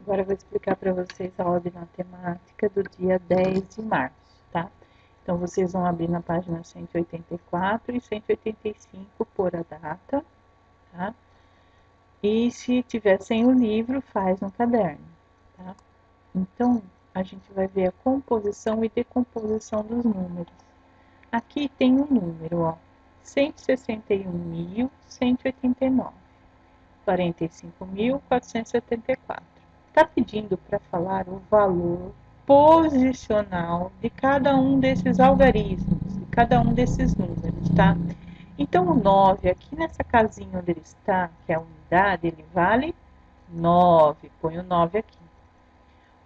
Agora eu vou explicar para vocês a aula de matemática do dia 10 de março, tá? Então, vocês vão abrir na página 184 e 185 por a data, tá? E se tiver sem o livro, faz no caderno, tá? Então, a gente vai ver a composição e decomposição dos números. Aqui tem um número, ó, 161.189, 45.474. Está pedindo para falar o valor posicional de cada um desses algarismos, de cada um desses números, tá? Então, o 9, aqui nessa casinha onde ele está, que é a unidade, ele vale 9. Põe o 9 aqui.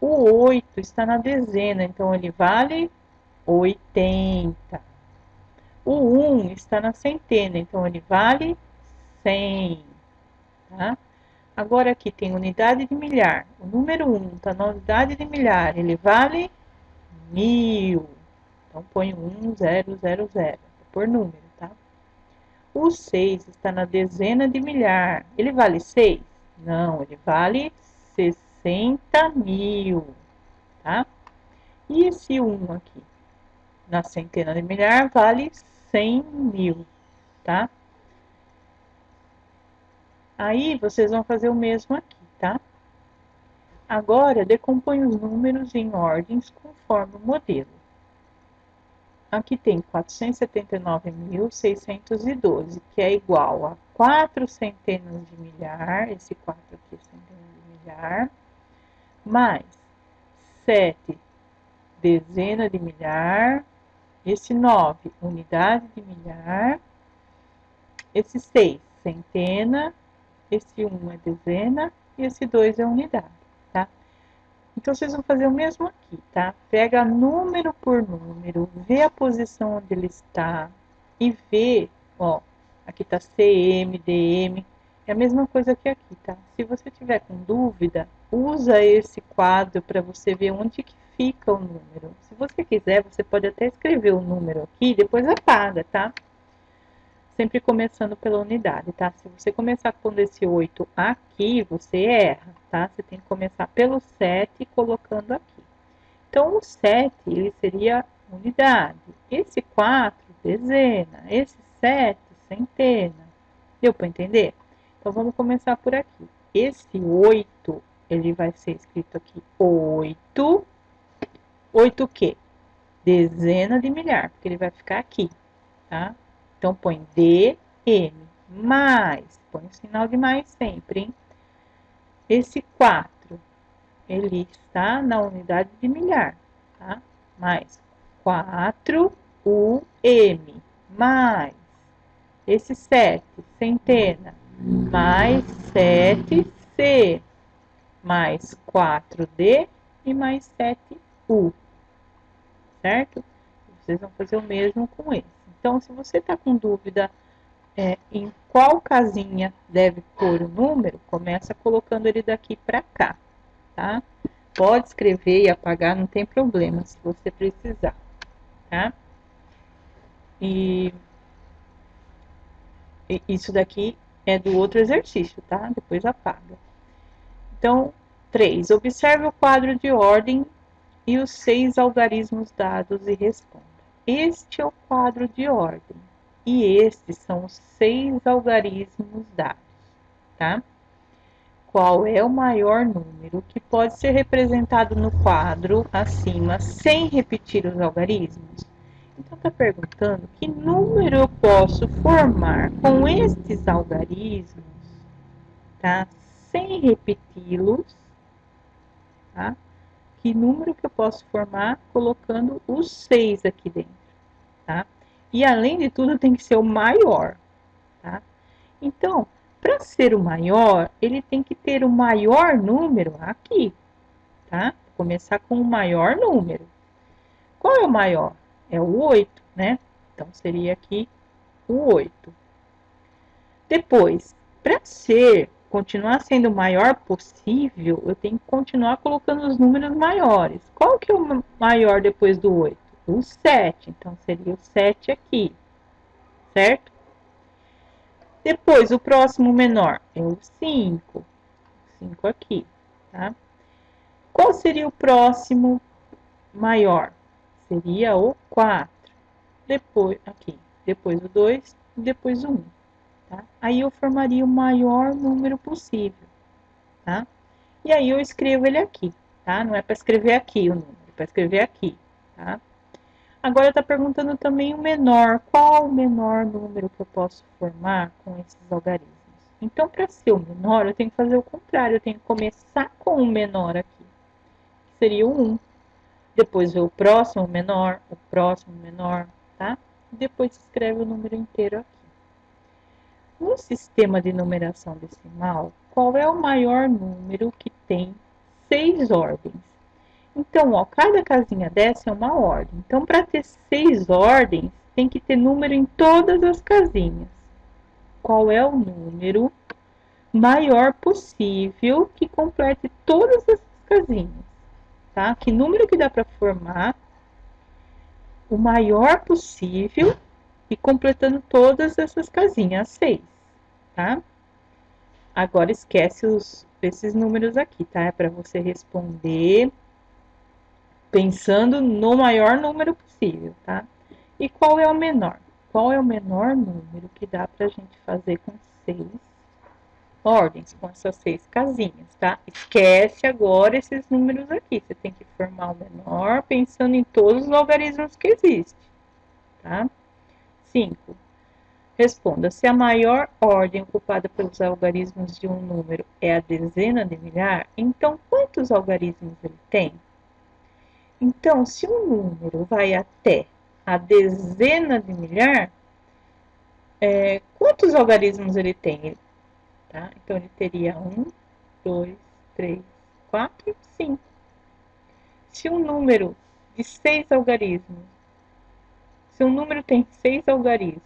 O 8 está na dezena, então ele vale 80. O 1 está na centena, então ele vale 100, tá? Agora aqui tem unidade de milhar. O número 1 está na unidade de milhar, ele vale 1000. Então põe 1000, por número, tá? O 6 está na dezena de milhar. Ele vale 6? Não, ele vale 60.000, tá? E esse 1 aqui, na centena de milhar, vale 100.000, tá? Aí vocês vão fazer o mesmo aqui, tá? Agora, decompõe os números em ordens conforme o modelo. Aqui tem 479.612, que é igual a 4 centenas de milhar, esse 4 aqui é centenas de milhar, mais 7 dezena de milhar, esse 9 unidade de milhar, esse 6 centena, esse 1 é dezena e esse 2 é unidade, tá? Então, vocês vão fazer o mesmo aqui, tá? Pega número por número, vê a posição onde ele está e vê, ó, aqui tá CM, DM, é a mesma coisa que aqui, tá? Se você tiver com dúvida, usa esse quadro para você ver onde que fica o número. Se você quiser, você pode até escrever o número aqui e depois apaga, tá? Sempre começando pela unidade, tá? Se você começar com esse 8 aqui, você erra, tá? Você tem que começar pelo 7 colocando aqui. Então, o 7, ele seria unidade. Esse 4, dezena. Esse 7, centena. Deu para entender? Então, vamos começar por aqui. Esse 8, ele vai ser escrito aqui 8. 8 o quê? Dezena de milhar, porque ele vai ficar aqui, tá? Então, põe DM, mais, põe o sinal de mais sempre, hein? Esse 4, ele está na unidade de milhar, tá? Mais 4UM, mais esse 7, centena, mais 7C, mais 4D e mais 7U, certo? Vocês vão fazer o mesmo com esse. Então, se você está com dúvida em qual casinha deve pôr o número, começa colocando ele daqui para cá, tá? Pode escrever e apagar, não tem problema, se você precisar, tá? E isso daqui é do outro exercício, tá? Depois apaga. Então, 3. Observe o quadro de ordem e os 6 algarismos dados e responda. Este é o quadro de ordem. E estes são os 6 algarismos dados, tá? Qual é o maior número que pode ser representado no quadro acima sem repetir os algarismos? Então, está perguntando que número eu posso formar com estes algarismos, tá? Sem repeti-los, tá? Que número que eu posso formar colocando os 6 aqui dentro, tá? E além de tudo, tem que ser o maior, tá? Então, para ser o maior, ele tem que ter o maior número aqui, tá? Vou começar com o maior número. Qual é o maior? É o 8, né? Então, seria aqui o 8. Depois, para continuar sendo o maior possível, eu tenho que continuar colocando os números maiores. Qual que é o maior depois do 8? O 7. Então, seria o 7 aqui, certo? Depois, o próximo menor é o 5. 5 aqui, tá? Qual seria o próximo maior? Seria o 4. Depois, aqui, depois o 2, depois o 1. Tá? Aí eu formaria o maior número possível. Tá? E aí eu escrevo ele aqui. Tá? Não é para escrever aqui o número, é para escrever aqui. Tá? Agora está perguntando também o menor. Qual o menor número que eu posso formar com esses algarismos? Então, para ser o menor, eu tenho que fazer o contrário. Eu tenho que começar com o menor aqui, que seria o 1. Depois ver o próximo menor, tá? E depois escreve o número inteiro aqui. No sistema de numeração decimal, qual é o maior número que tem 6 ordens? Então, ó, cada casinha dessa é uma ordem. Então, para ter 6 ordens, tem que ter número em todas as casinhas. Qual é o número maior possível que complete todas essas casinhas? Tá? Que número que dá para formar o maior possível e completando todas essas casinhas, 6, tá? Agora esquece esses números aqui, tá? É para você responder pensando no maior número possível, tá? E qual é o menor? Qual é o menor número que dá pra gente fazer com 6 ordens, com essas 6 casinhas, tá? Esquece agora esses números aqui. Você tem que formar o menor pensando em todos os logaritmos que existem, tá? 5. Responda, se a maior ordem ocupada pelos algarismos de um número é a dezena de milhar, então quantos algarismos ele tem? Então, se um número vai até a dezena de milhar, quantos algarismos ele tem? Tá? Então, ele teria 1, 2, 3, 4, 5. Se um número de 6 algarismos, se um número tem 6 algarismos,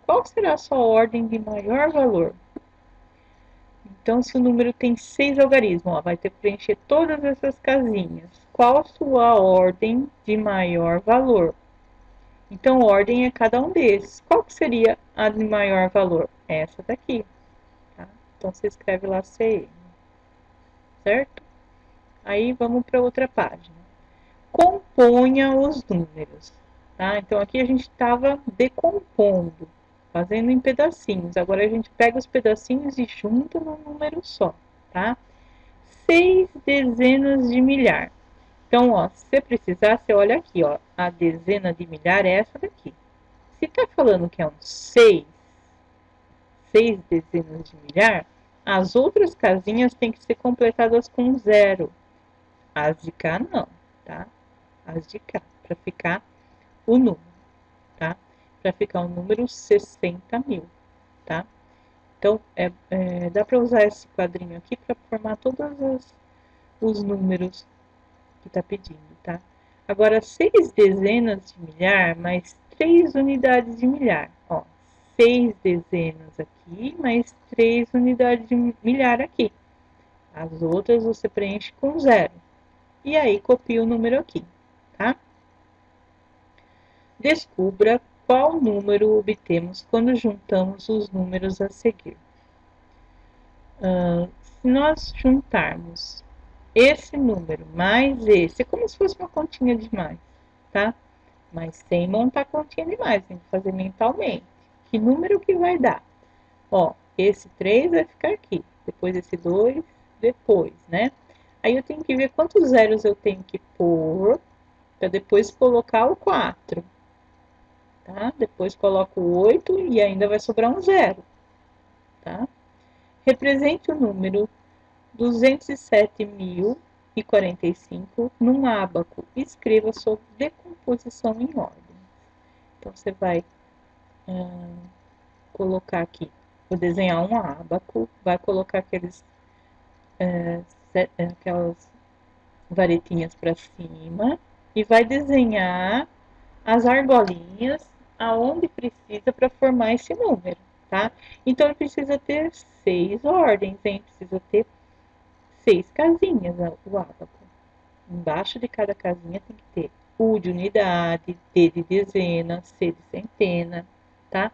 qual será a sua ordem de maior valor? Então, se o número tem 6 algarismos, ó, vai ter que preencher todas essas casinhas. Qual a sua ordem de maior valor? Então, ordem é cada um desses. Qual que seria a de maior valor? Essa daqui. Tá? Então, você escreve lá CM, certo? Aí, vamos para outra página. Componha os números. Tá? Então, aqui a gente estava decompondo, fazendo em pedacinhos. Agora, a gente pega os pedacinhos e junta num número só. Tá? 6 dezenas de milhar. Então, ó, se você precisar, você olha aqui, ó. A dezena de milhar é essa daqui. Se está falando que é um 6 dezenas de milhar, as outras casinhas têm que ser completadas com 0. As de cá não, tá? As de cá, para ficar o número, tá? Para ficar o número 60.000, tá? Então, dá para usar esse quadrinho aqui para formar todos os números que está pedindo, tá? Agora, 6 dezenas de milhar mais 3 unidades de milhar. Ó, 6 dezenas aqui, mais 3 unidades de milhar aqui. As outras você preenche com 0. E aí, copia o número aqui, tá? Descubra qual número obtemos quando juntamos os números a seguir. Se nós juntarmos esse número mais esse, é como se fosse uma continha de mais, tá? Mas sem montar continha de mais, tem que fazer mentalmente. Que número que vai dar? Ó, esse 3 vai ficar aqui, depois esse 2, depois, né? Aí eu tenho que ver quantos zeros eu tenho que pôr, para depois colocar o 4, tá? Depois coloco o 8 e ainda vai sobrar um zero, tá? Represente o número 207.045 num ábaco. Escreva sua decomposição em ordem. Então, você vai colocar aqui, vou desenhar um ábaco, vai colocar aquelas varetinhas para cima e vai desenhar as argolinhas aonde precisa para formar esse número, tá? Então, ele precisa ter 6 ordens, hein? Precisa ter 6 casinhas o ábaco. Embaixo de cada casinha tem que ter U de unidade, D de dezena, C de centena, tá?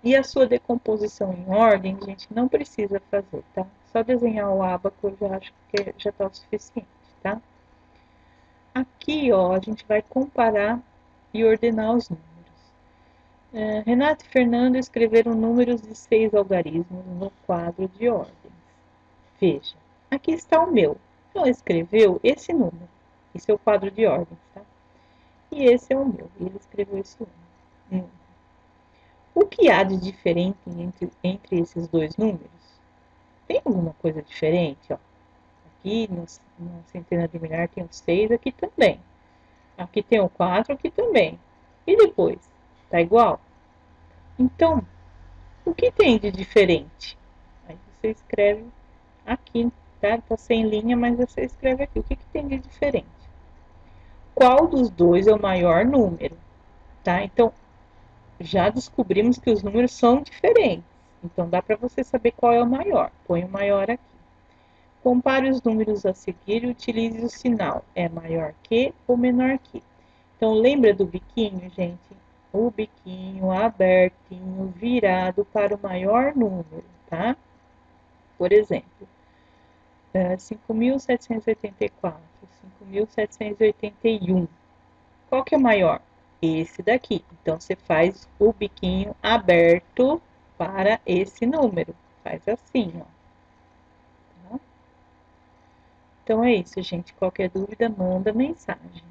E a sua decomposição em ordem, a gente não precisa fazer, tá? Só desenhar o ábaco eu já acho que já tá o suficiente, tá? Aqui, ó, a gente vai comparar e ordenar os números. Renato e Fernando escreveram números de 6 algarismos no quadro de ordens. Veja, aqui está o meu. Ela escreveu esse número. Esse é o quadro de ordens, tá? E esse é o meu. Ele escreveu esse número. O que há de diferente entre esses dois números? Tem alguma coisa diferente? Ó? Aqui na centena de milhar tem o 6, aqui também. Aqui tem o 4, aqui também. E depois? Tá igual? Então, o que tem de diferente? Aí você escreve aqui, tá? Tá sem linha, mas você escreve aqui. O que tem de diferente? Qual dos dois é o maior número? Tá? Então, já descobrimos que os números são diferentes. Então, dá para você saber qual é o maior. Põe o maior aqui. Compare os números a seguir e utilize o sinal é maior que ou menor que. Então, lembra do biquinho, gente? O biquinho abertinho, virado para o maior número, tá? Por exemplo, 5.784, 5.781. Qual que é maior? Esse daqui. Então, você faz o biquinho aberto para esse número. Faz assim, ó. Tá? Então, é isso, gente. Qualquer dúvida, manda mensagem.